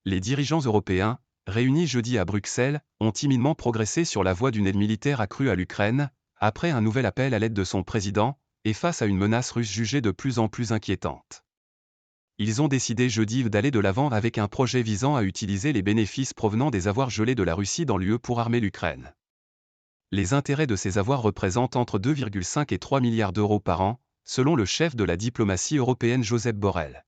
Les dirigeants européens, réunis jeudi à Bruxelles, ont timidement progressé sur la voie d'une aide militaire accrue à l'Ukraine, après un nouvel appel à l'aide de son président, et face à une menace russe jugée de plus en plus inquiétante. Ils ont décidé jeudi d'aller de l'avant avec un projet visant à utiliser les bénéfices provenant des avoirs gelés de la Russie dans l'UE pour armer l'Ukraine. Les intérêts de ces avoirs représentent entre 2,5 et 3 milliards d'euros par an, selon le chef de la diplomatie européenne Josep Borrell.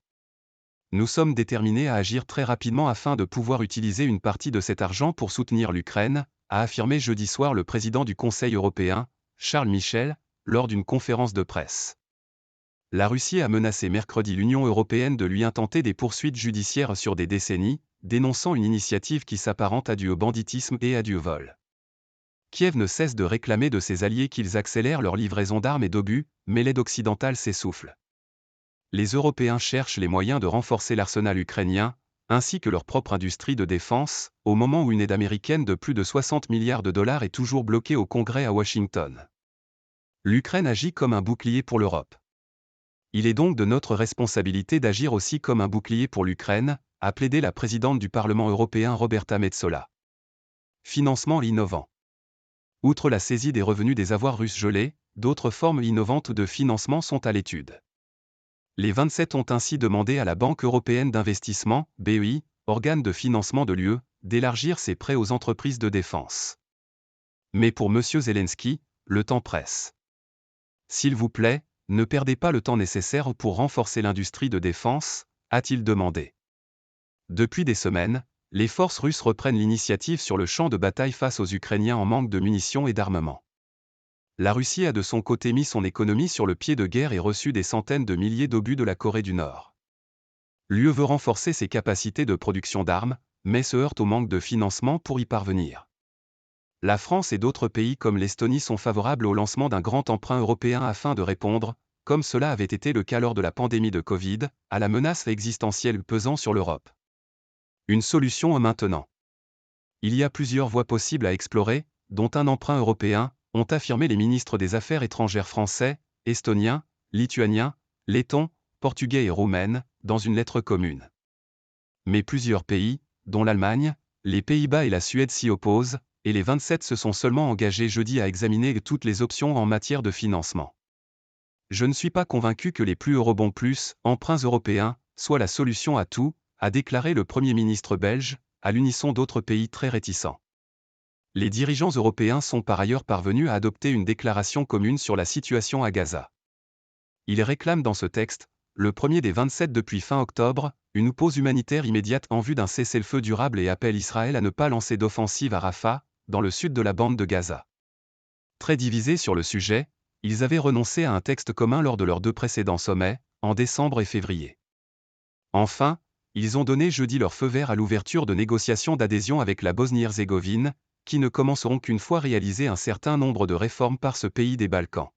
Nous sommes déterminés à agir très rapidement afin de pouvoir utiliser une partie de cet argent pour soutenir l'Ukraine, a affirmé jeudi soir le président du Conseil européen, Charles Michel, lors d'une conférence de presse. La Russie a menacé mercredi l'Union européenne de lui intenter des poursuites judiciaires sur des décennies, dénonçant une initiative qui s'apparente à du banditisme et à du vol. Kiev ne cesse de réclamer de ses alliés qu'ils accélèrent leur livraison d'armes et d'obus, mais l'aide occidentale s'essouffle. Les Européens cherchent les moyens de renforcer l'arsenal ukrainien, ainsi que leur propre industrie de défense, au moment où une aide américaine de plus de 60 milliards de dollars est toujours bloquée au Congrès à Washington. L'Ukraine agit comme un bouclier pour l'Europe. Il est donc de notre responsabilité d'agir aussi comme un bouclier pour l'Ukraine, a plaidé la présidente du Parlement européen Roberta Metsola. Financement innovant. Outre la saisie des revenus des avoirs russes gelés, d'autres formes innovantes de financement sont à l'étude. Les 27 ont ainsi demandé à la Banque européenne d'investissement, BEI, organe de financement de l'UE, d'élargir ses prêts aux entreprises de défense. Mais pour M. Zelensky, le temps presse. S'il vous plaît, ne perdez pas le temps nécessaire pour renforcer l'industrie de défense, a-t-il demandé. Depuis des semaines, les forces russes reprennent l'initiative sur le champ de bataille face aux Ukrainiens en manque de munitions et d'armement. La Russie a de son côté mis son économie sur le pied de guerre et reçu des centaines de milliers d'obus de la Corée du Nord. L'UE veut renforcer ses capacités de production d'armes, mais se heurte au manque de financement pour y parvenir. La France et d'autres pays comme l'Estonie sont favorables au lancement d'un grand emprunt européen afin de répondre, comme cela avait été le cas lors de la pandémie de Covid, à la menace existentielle pesant sur l'Europe. Une solution maintenant. Il y a plusieurs voies possibles à explorer, dont un emprunt européen, ont affirmé les ministres des Affaires étrangères français, estoniens, lituaniens, lettons, portugais et roumains, dans une lettre commune. Mais plusieurs pays, dont l'Allemagne, les Pays-Bas et la Suède s'y opposent, et les 27 se sont seulement engagés jeudi à examiner toutes les options en matière de financement. Je ne suis pas convaincu que les plus eurobonds plus, emprunts européens, soient la solution à tout, a déclaré le Premier ministre belge, à l'unisson d'autres pays très réticents. Les dirigeants européens sont par ailleurs parvenus à adopter une déclaration commune sur la situation à Gaza. Ils réclament dans ce texte, le premier des 27 depuis fin octobre, une pause humanitaire immédiate en vue d'un cessez-le-feu durable et appellent Israël à ne pas lancer d'offensive à Rafah, dans le sud de la bande de Gaza. Très divisés sur le sujet, ils avaient renoncé à un texte commun lors de leurs deux précédents sommets, en décembre et février. Enfin, ils ont donné jeudi leur feu vert à l'ouverture de négociations d'adhésion avec la Bosnie-Herzégovine, qui ne commenceront qu'une fois réalisé un certain nombre de réformes par ce pays des Balkans.